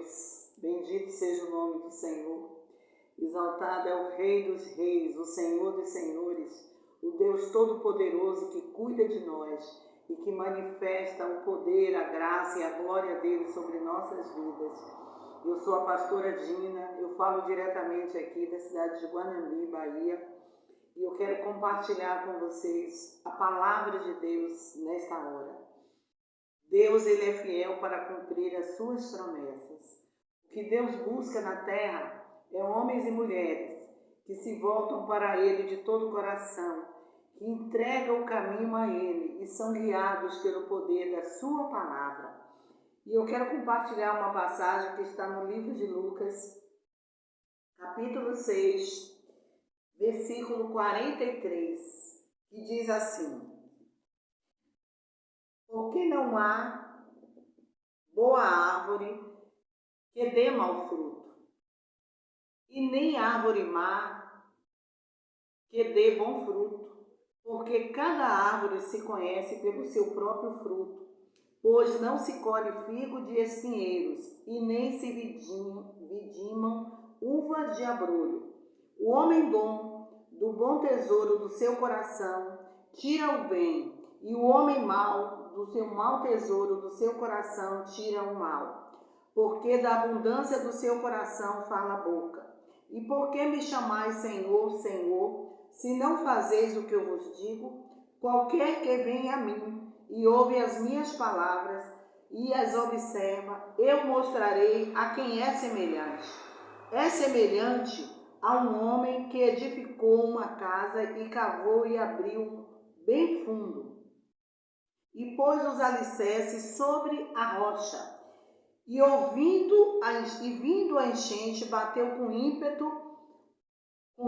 Deus, bendito seja o nome do Senhor. Exaltado é o Rei dos Reis, o Senhor dos Senhores, o Deus Todo-Poderoso que cuida de nós e que manifesta o poder, a graça e a glória dele sobre nossas vidas. Eu sou a pastora Dina, eu falo diretamente aqui da cidade de Guanambi, Bahia, e eu quero compartilhar com vocês a palavra de Deus nesta hora. Deus, ele é fiel para cumprir as suas promessas. O que Deus busca na terra é homens e mulheres que se voltam para ele de todo o coração, que entregam o caminho a ele e são guiados pelo poder da sua palavra. E eu quero compartilhar uma passagem que está no livro de Lucas, capítulo 6, versículo 43, que diz assim: porque não há boa árvore que dê mau fruto, e nem árvore má que dê bom fruto, porque cada árvore se conhece pelo seu próprio fruto, pois não se colhe figo de espinheiros, e nem se vidimam uvas de abrolho. O homem bom, do bom tesouro do seu coração, tira o bem, e o homem mau, do seu mau tesouro do seu coração, tira o mal. Porque da abundância do seu coração fala a boca. E por que me chamais Senhor, Senhor, se não fazeis o que eu vos digo? Qualquer que venha a mim e ouve as minhas palavras e as observa, eu mostrarei a quem é semelhante. É semelhante a um homem que edificou uma casa e cavou e abriu bem fundo, e pôs os alicerces sobre a rocha. E vindo a enchente, bateu com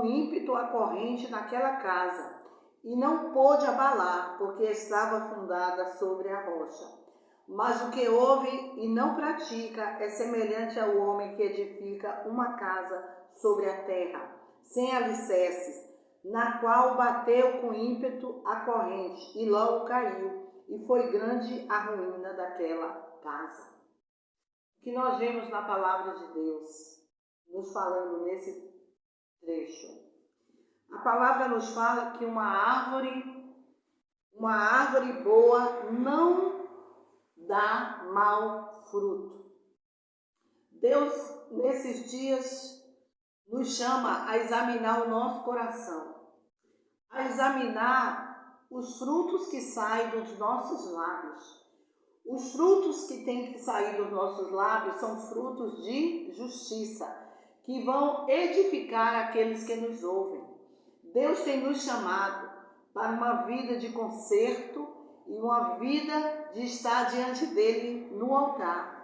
ímpeto a corrente naquela casa, e não pôde abalar, porque estava fundada sobre a rocha. Mas o que ouve e não pratica é semelhante ao homem que edifica uma casa sobre a terra, sem alicerces, na qual bateu com ímpeto a corrente, e logo caiu, e foi grande a ruína daquela casa. O que nós vemos na palavra de Deus, nos falando nesse trecho. A palavra nos fala que uma árvore boa não dá mau fruto. Deus, nesses dias, nos chama a examinar o nosso coração, a examinar os frutos que saem dos nossos lábios. Os frutos que têm que sair dos nossos lábios são frutos de justiça, que vão edificar aqueles que nos ouvem. Deus tem nos chamado para uma vida de conserto e uma vida de estar diante dele no altar.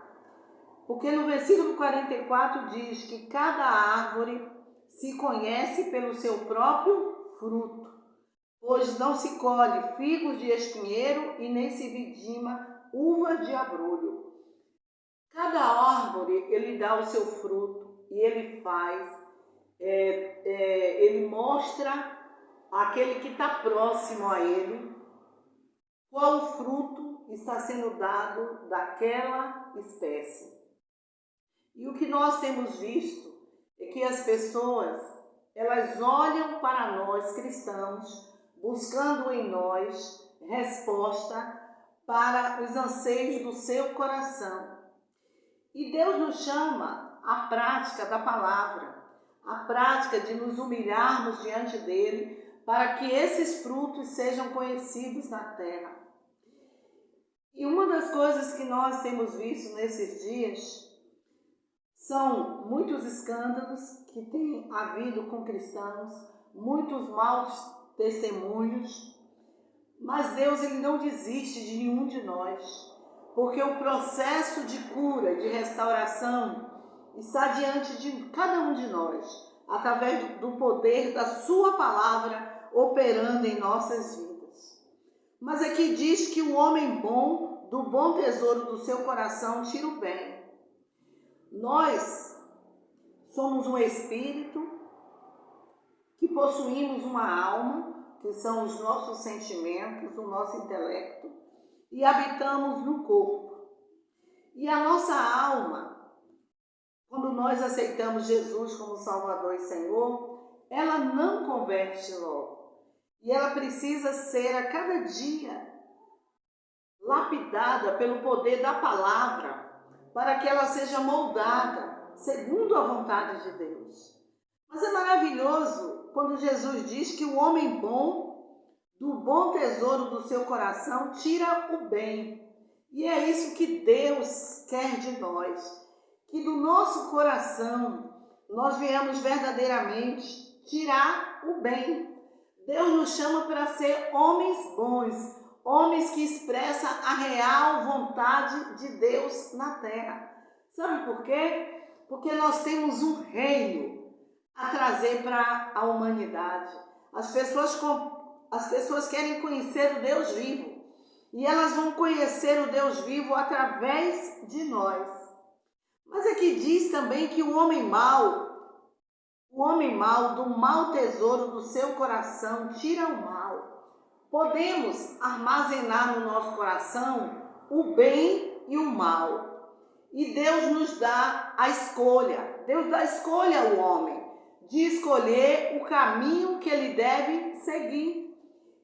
Porque no versículo 44 diz que cada árvore se conhece pelo seu próprio fruto, pois não se colhe figos de espinheiro e nem se vidima uvas de abrolho. Cada árvore, ele dá o seu fruto e ele ele mostra àquele que está próximo a ele qual o fruto está sendo dado daquela espécie. E o que nós temos visto é que as pessoas, elas olham para nós cristãos, buscando em nós resposta para os anseios do seu coração. E Deus nos chama à prática da palavra, à prática de nos humilharmos diante dele, para que esses frutos sejam conhecidos na terra. E uma das coisas que nós temos visto nesses dias são muitos escândalos que têm havido com cristãos, muitos maus testemunhos, mas Deus, ele não desiste de nenhum de nós, porque o processo de cura, de restauração, está diante de cada um de nós, através do poder da sua palavra operando em nossas vidas. Mas aqui diz que o homem bom, do bom tesouro do seu coração, tira o bem. Nós somos um espírito que possuímos uma alma, que são os nossos sentimentos, o nosso intelecto, e habitamos no corpo. E a nossa alma, quando nós aceitamos Jesus como Salvador e Senhor, ela não converte logo. E ela precisa ser a cada dia lapidada pelo poder da palavra, para que ela seja moldada segundo a vontade de Deus. Mas é maravilhoso quando Jesus diz que o homem bom, do bom tesouro do seu coração, tira o bem. E é isso que Deus quer de nós, que do nosso coração nós venhamos verdadeiramente tirar o bem. Deus nos chama para ser homens bons, homens que expressam a real vontade de Deus na terra. Sabe por quê? Porque nós temos um reino a trazer para a humanidade. As pessoas querem conhecer o Deus vivo. E elas vão conhecer o Deus vivo através de nós. Mas aqui diz também que o homem mau, do mau tesouro do seu coração, tira o mal. Podemos armazenar no nosso coração o bem e o mal. E Deus nos dá a escolha. Deus dá a escolha ao homem de escolher o caminho que ele deve seguir.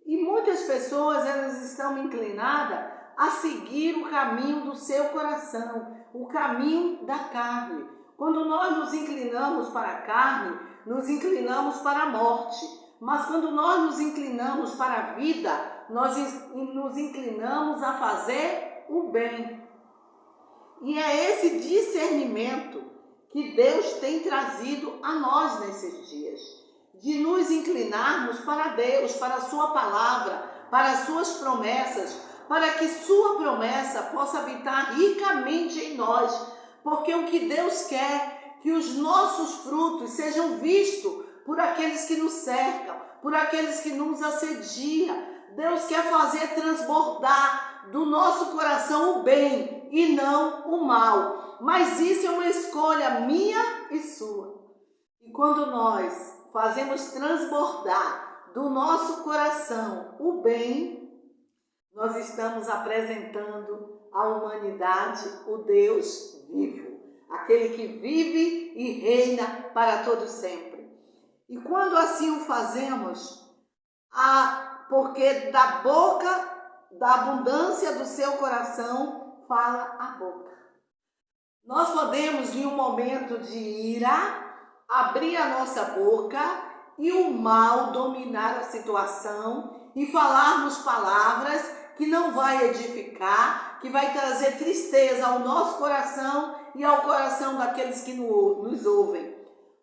E muitas pessoas, elas estão inclinadas a seguir o caminho do seu coração, o caminho da carne. Quando nós nos inclinamos para a carne, nos inclinamos para a morte. Mas quando nós nos inclinamos para a vida, nós nos inclinamos a fazer o bem. E é esse discernimento que Deus tem trazido a nós nesses dias, de nos inclinarmos para Deus, para a sua palavra, para as suas promessas, para que sua promessa possa habitar ricamente em nós, porque o que Deus quer, que os nossos frutos sejam vistos por aqueles que nos cercam, por aqueles que nos assediam. Deus quer fazer transbordar do nosso coração o bem e não o mal, mas isso é uma escolha minha e sua. E quando nós fazemos transbordar do nosso coração o bem, nós estamos apresentando à humanidade o Deus vivo, aquele que vive e reina para todo sempre. E quando assim o fazemos, porque da boca, da abundância do seu coração, fala a boca. Nós podemos, em um momento de ira, abrir a nossa boca e o mal dominar a situação e falarmos palavras que não vai edificar, que vai trazer tristeza ao nosso coração e ao coração daqueles que nos ouvem.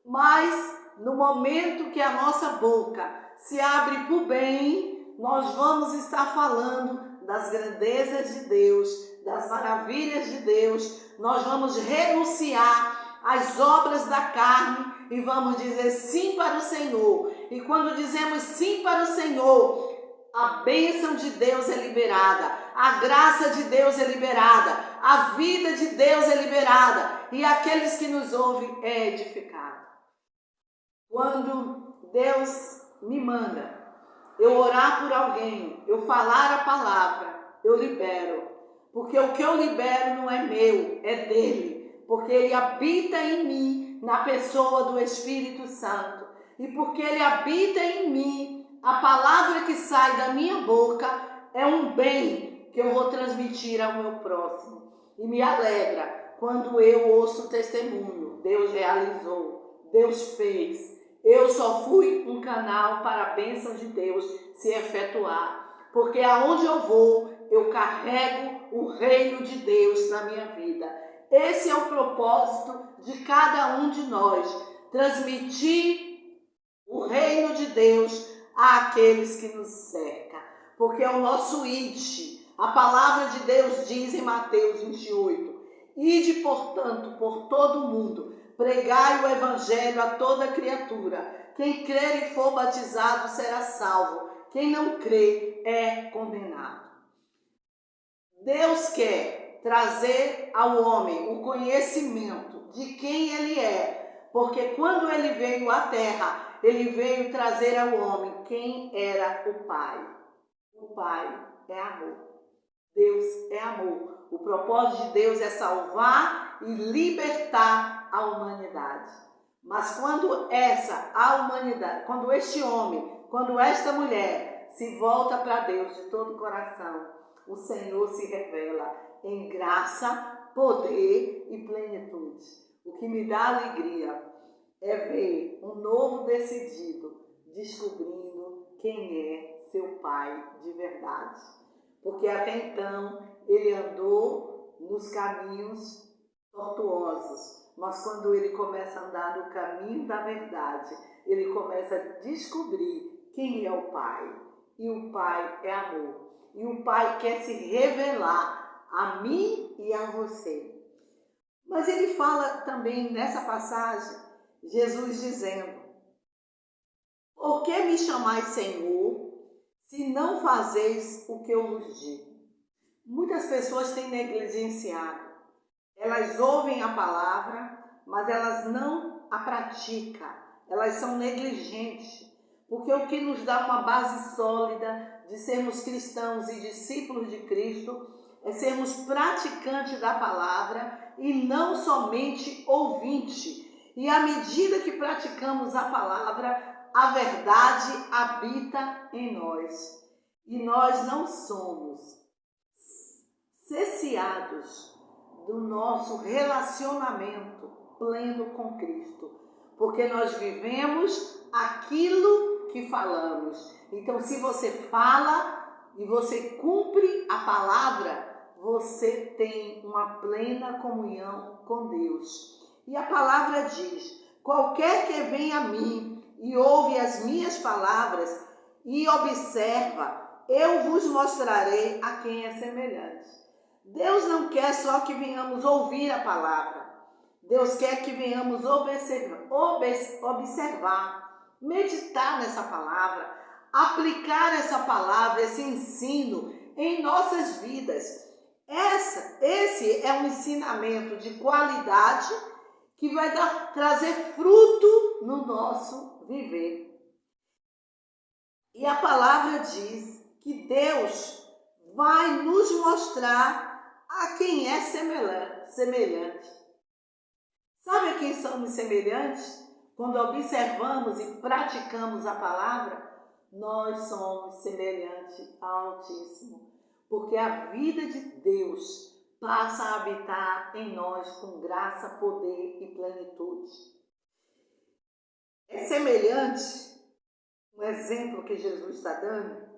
Mas no momento que a nossa boca se abre para o bem, nós vamos estar falando das grandezas de Deus, das maravilhas de Deus. Nós vamos renunciar às obras da carne e vamos dizer sim para o Senhor. E quando dizemos sim para o Senhor, a bênção de Deus é liberada, a graça de Deus é liberada, a vida de Deus é liberada e aqueles que nos ouvem é edificado. Quando Deus me manda eu orar por alguém, eu falar a palavra, eu libero. Porque o que eu libero não é meu, é dele. Porque ele habita em mim, na pessoa do Espírito Santo. E porque ele habita em mim, a palavra que sai da minha boca é um bem que eu vou transmitir ao meu próximo. E me alegra quando eu ouço o testemunho. Deus realizou, Deus fez. Eu só fui um canal para a bênção de Deus se efetuar. Porque aonde eu vou, eu carrego o reino de Deus na minha vida. Esse é o propósito de cada um de nós. Transmitir o reino de Deus àqueles que nos cercam. Porque é o nosso ide. A palavra de Deus diz em Mateus 28. Ide, portanto, por todo o mundo, pregai o evangelho a toda criatura. Quem crer e for batizado será salvo. Quem não crê é condenado. Deus quer trazer ao homem o conhecimento de quem ele é. Porque quando ele veio à terra, ele veio trazer ao homem quem era o Pai. O Pai é amor. Deus é amor. O propósito de Deus é salvar e libertar a humanidade. Mas quando este homem, quando esta mulher se volta para Deus de todo o coração, o Senhor se revela em graça, poder e plenitude. O que me dá alegria é ver um novo decidido descobrindo quem é seu pai de verdade. Porque até então ele andou nos caminhos tortuosos, mas quando ele começa a andar no caminho da verdade, ele começa a descobrir quem é o Pai. E o Pai é amor. E o Pai quer se revelar a mim e a você. Mas ele fala também nessa passagem, Jesus dizendo: por que me chamais Senhor, se não fazeis o que eu vos digo? Muitas pessoas têm negligenciado. Elas ouvem a palavra, mas elas não a praticam. Elas são negligentes. Porque o que nos dá uma base sólida de sermos cristãos e discípulos de Cristo é sermos praticantes da palavra e não somente ouvintes. E à medida que praticamos a palavra, a verdade habita em nós. E nós não somos cesseados do nosso relacionamento pleno com Cristo, porque nós vivemos aquilo que falamos. Então, se você fala e você cumpre a palavra, você tem uma plena comunhão com Deus. E a palavra diz: qualquer que vem a mim e ouve as minhas palavras e observa, eu vos mostrarei a quem é semelhante. Deus não quer só que venhamos ouvir a palavra. Deus quer que venhamos observar, meditar nessa palavra, aplicar essa palavra, esse ensino em nossas vidas. Esse é um ensinamento de qualidade que vai trazer fruto no nosso viver. E a palavra diz que Deus vai nos mostrar a quem é semelhante. Sabe a quem somos semelhantes? Quando observamos e praticamos a palavra, nós somos semelhantes ao Altíssimo. Porque a vida de Deus passa a habitar em nós com graça, poder e plenitude. É semelhante, um exemplo que Jesus está dando,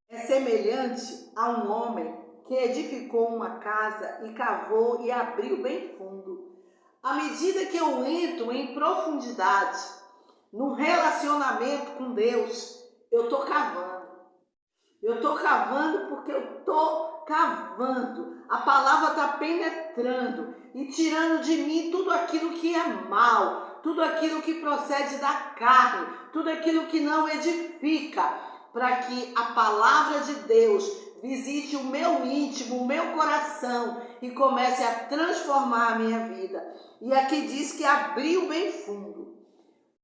é semelhante a um homem que edificou uma casa e cavou e abriu bem fundo. À medida que eu entro em profundidade, no relacionamento com Deus, eu estou cavando. Eu estou cavando porque eu estou cavando. A palavra está penetrando e tirando de mim tudo aquilo que é mal, tudo aquilo que procede da carne, tudo aquilo que não edifica, para que a palavra de Deus visite o meu íntimo, o meu coração e comece a transformar a minha vida. E aqui diz que abriu bem fundo.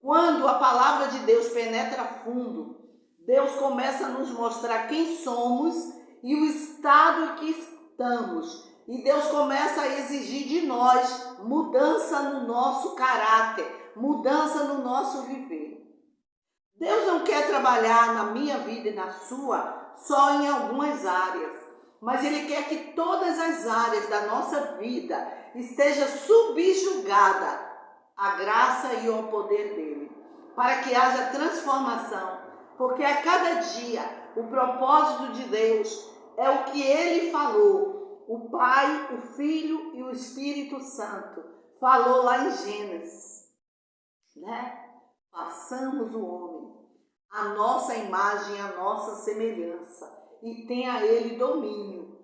Quando a palavra de Deus penetra fundo, Deus começa a nos mostrar quem somos e o estado em que estamos. E Deus começa a exigir de nós mudança no nosso caráter, mudança no nosso viver. Deus não quer trabalhar na minha vida e na sua só em algumas áreas, mas Ele quer que todas as áreas da nossa vida esteja subjugada à graça e ao poder dEle, para que haja transformação, porque a cada dia o propósito de Deus é o que Ele falou, o Pai, o Filho e o Espírito Santo falou lá em Gênesis, né? Façamos o homem a nossa imagem, a nossa semelhança, e tenha a Ele domínio.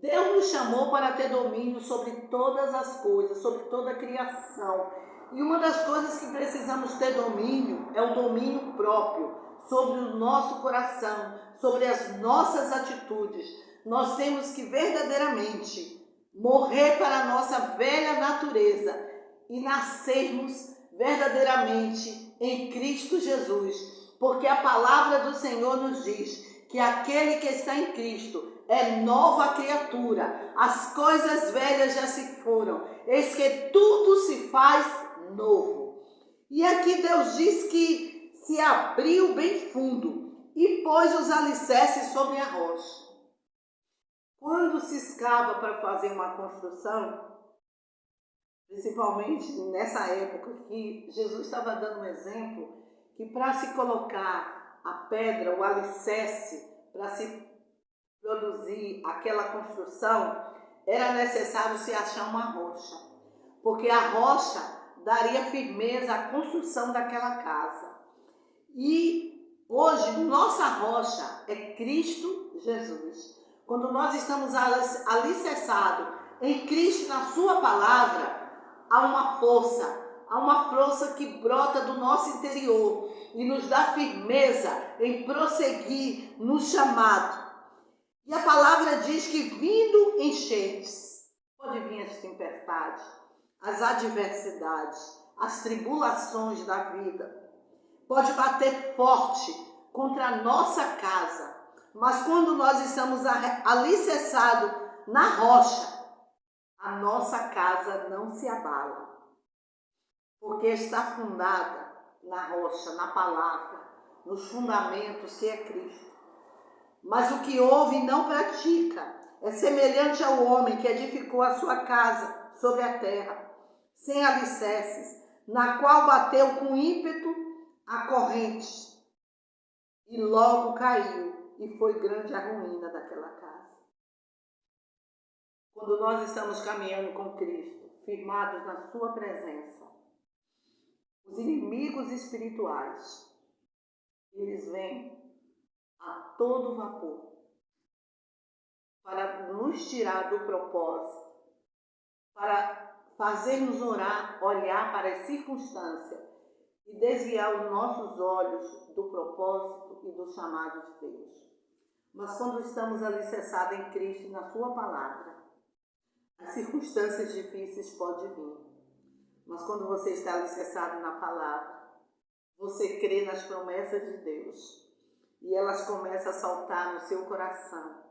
Deus nos chamou para ter domínio sobre todas as coisas, sobre toda a criação. E uma das coisas que precisamos ter domínio é o domínio próprio, sobre o nosso coração, sobre as nossas atitudes. Nós temos que verdadeiramente morrer para a nossa velha natureza e nascermos verdadeiramente em Cristo Jesus. Porque a palavra do Senhor nos diz que aquele que está em Cristo é nova criatura. As coisas velhas já se foram, eis que tudo se faz novo. E aqui Deus diz que se abriu bem fundo e pôs os alicerces sobre a rocha. Quando se escava para fazer uma construção, principalmente nessa época que Jesus estava dando um exemplo, que para se colocar a pedra, o alicerce, para se produzir aquela construção, era necessário se achar uma rocha, porque a rocha daria firmeza à construção daquela casa. E hoje nossa rocha é Cristo Jesus. Quando nós estamos alicerçados em Cristo, na sua palavra, há uma força que brota do nosso interior e nos dá firmeza em prosseguir no chamado. E a palavra diz que vindo enchentes, pode vir as tempestades, as adversidades, as tribulações da vida, pode bater forte contra a nossa casa, mas quando nós estamos alicerçados na rocha, a nossa casa não se abala, porque está fundada na rocha, na palavra, nos fundamentos que é Cristo. Mas o que ouve e não pratica é semelhante ao homem que edificou a sua casa sobre a terra, sem alicerces, na qual bateu com ímpeto a corrente, e logo caiu, e foi grande a ruína daquela casa. Quando nós estamos caminhando com Cristo, firmados na sua presença, os inimigos espirituais, eles vêm a todo vapor para nos tirar do propósito, para fazer-nos olhar para as circunstâncias e desviar os nossos olhos do propósito e do chamado de Deus. Mas quando estamos alicerçados em Cristo e na sua palavra, as circunstâncias difíceis podem vir. Mas quando você está alicerçado na palavra, você crê nas promessas de Deus e elas começam a saltar no seu coração.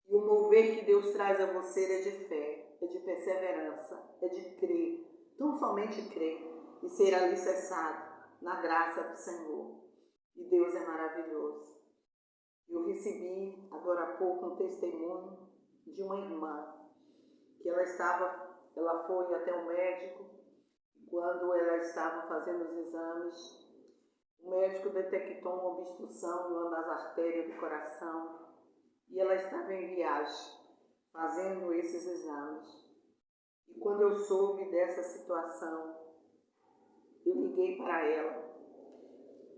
E o mover que Deus traz a você é de fé, é de perseverança, é de crer, tão somente crer e ser alicerçado na graça do Senhor. E Deus é maravilhoso. Eu recebi agora há pouco um testemunho de uma irmã que ela foi até o médico. Quando ela estava fazendo os exames, o médico detectou uma obstrução em uma das artérias do coração e ela estava em viagem fazendo esses exames. E quando eu soube dessa situação, eu liguei para ela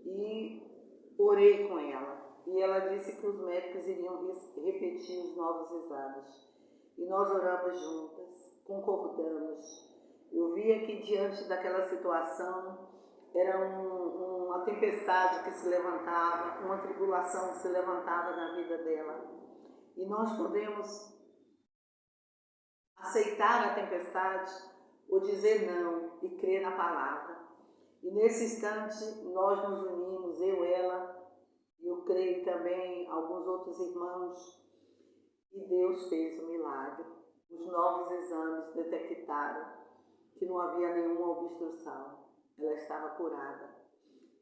e orei com ela. E ela disse que os médicos iriam repetir os novos exames. E nós oramos juntas, concordamos. Eu via que diante daquela situação era uma tempestade que se levantava, uma tribulação que se levantava na vida dela. E nós podemos aceitar a tempestade ou dizer não e crer na palavra. E nesse instante nós nos unimos, ela, e eu creio também alguns outros irmãos, e Deus fez um milagre. Os novos exames detectaram que não havia nenhuma obstrução, ela estava curada.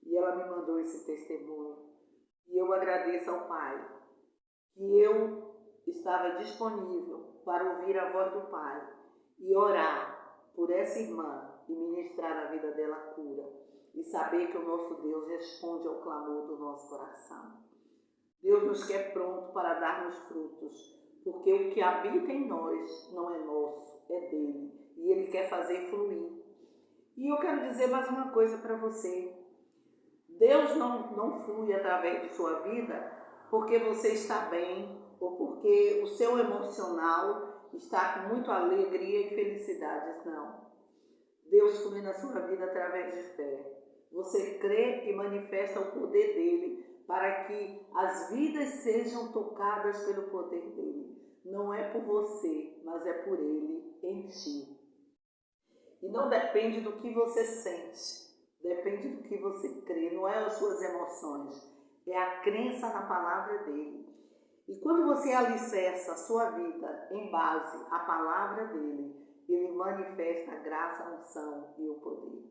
E ela me mandou esse testemunho. E eu agradeço ao Pai que eu estava disponível para ouvir a voz do Pai e orar por essa irmã e ministrar na vida dela cura. E saber que o nosso Deus responde ao clamor do nosso coração. Deus nos quer pronto para darmos frutos, porque o que habita em nós não é nosso, é dele. E ele quer fazer fluir. E eu quero dizer mais uma coisa para você. Deus não flui através de sua vida porque você está bem ou porque o seu emocional está com muita alegria e felicidades, não. Deus flui na sua vida através de fé. Você crê e manifesta o poder dele para que as vidas sejam tocadas pelo poder dele. Não é por você, mas é por ele em ti. E não depende do que você sente, depende do que você crê, não é as suas emoções, é a crença na palavra dele. E quando você alicerça a sua vida em base à palavra dele, ele manifesta a graça, a unção e o poder.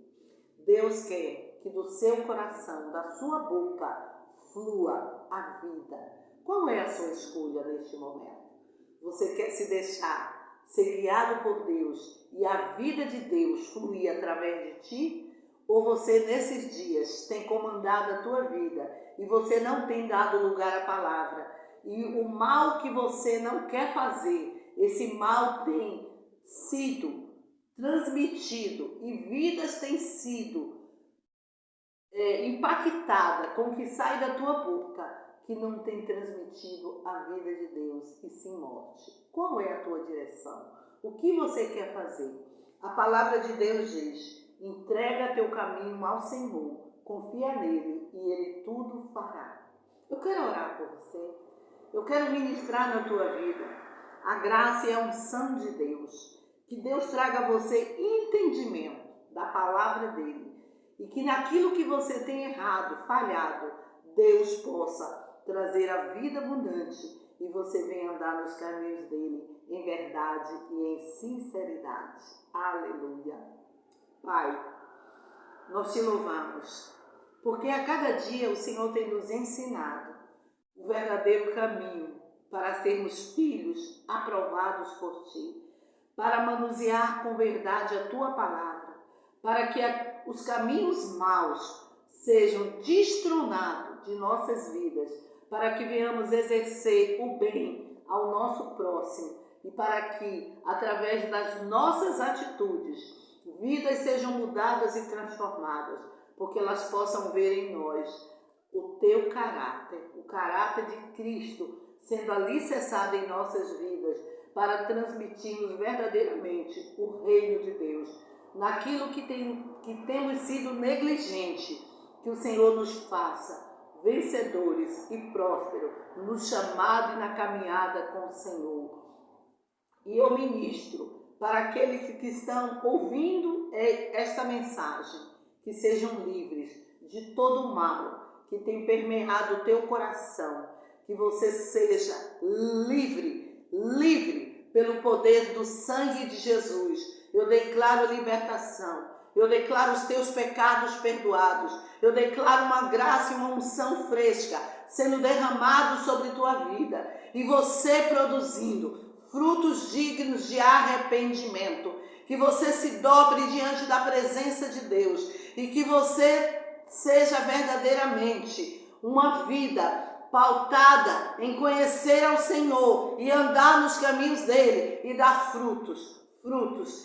Deus quer que do seu coração, da sua boca, flua a vida. Qual é a sua escolha neste momento? Você quer se deixar ser guiado por Deus e a vida de Deus fluir através de ti? Ou você nesses dias tem comandado a tua vida e você não tem dado lugar à palavra? E o mal que você não quer fazer, esse mal tem sido transmitido e vidas têm sido impactadas com o que sai da tua boca, que não tem transmitido a vida de Deus e sim morte. Qual é a tua direção? O que você quer fazer? A palavra de Deus diz: entrega teu caminho ao Senhor, confia nele e ele tudo fará. Eu quero orar por você. Eu quero ministrar na tua vida a graça e a unção de Deus. Que Deus traga a você entendimento da palavra dele. E que naquilo que você tem errado, falhado, Deus possa trazer a vida abundante e você venha andar nos caminhos dele em verdade e em sinceridade. Aleluia. Pai, nós te louvamos, porque a cada dia o Senhor tem nos ensinado o verdadeiro caminho para sermos filhos aprovados por ti, para manusear com verdade a tua palavra, para que os caminhos maus sejam destronados de nossas vidas, para que venhamos exercer o bem ao nosso próximo e para que, através das nossas atitudes, vidas sejam mudadas e transformadas, porque elas possam ver em nós o teu caráter, o caráter de Cristo sendo alicerçado em nossas vidas para transmitirmos verdadeiramente o reino de Deus. Naquilo que temos sido negligente, que o Senhor nos faça vencedores e prósperos no chamado e na caminhada com o Senhor. E eu ministro para aqueles que estão ouvindo esta mensagem, que sejam livres de todo o mal que tem permeado o teu coração, que você seja livre pelo poder do sangue de Jesus. Eu declaro libertação, eu declaro os teus pecados perdoados, eu declaro uma graça e uma unção fresca sendo derramado sobre tua vida e você produzindo frutos dignos de arrependimento, que você se dobre diante da presença de Deus e que você seja verdadeiramente uma vida pautada em conhecer ao Senhor e andar nos caminhos dele e dar frutos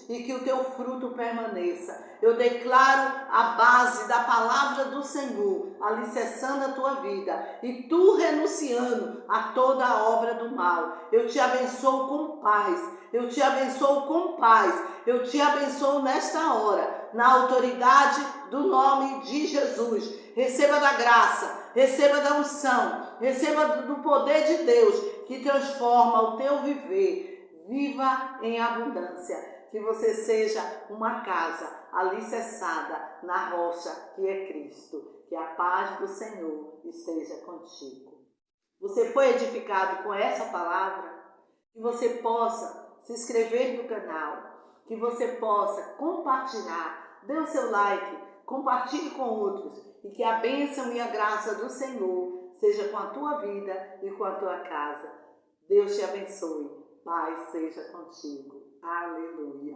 e que o teu fruto permaneça. Eu declaro a base da palavra do Senhor alicerçando a tua vida e tu renunciando a toda a obra do mal. Eu te abençoo com paz, eu te abençoo com paz, eu te abençoo nesta hora, na autoridade do nome de Jesus. Receba da graça, receba da unção, receba do poder de Deus que transforma o teu viver. Viva em abundância, que você seja uma casa alicerçada na rocha que é Cristo, que a paz do Senhor esteja contigo. Você foi edificado com essa palavra? Que você possa se inscrever no canal, que você possa compartilhar, dê o seu like, compartilhe com outros e que a bênção e a graça do Senhor seja com a tua vida e com a tua casa. Deus te abençoe. Paz seja contigo. Aleluia.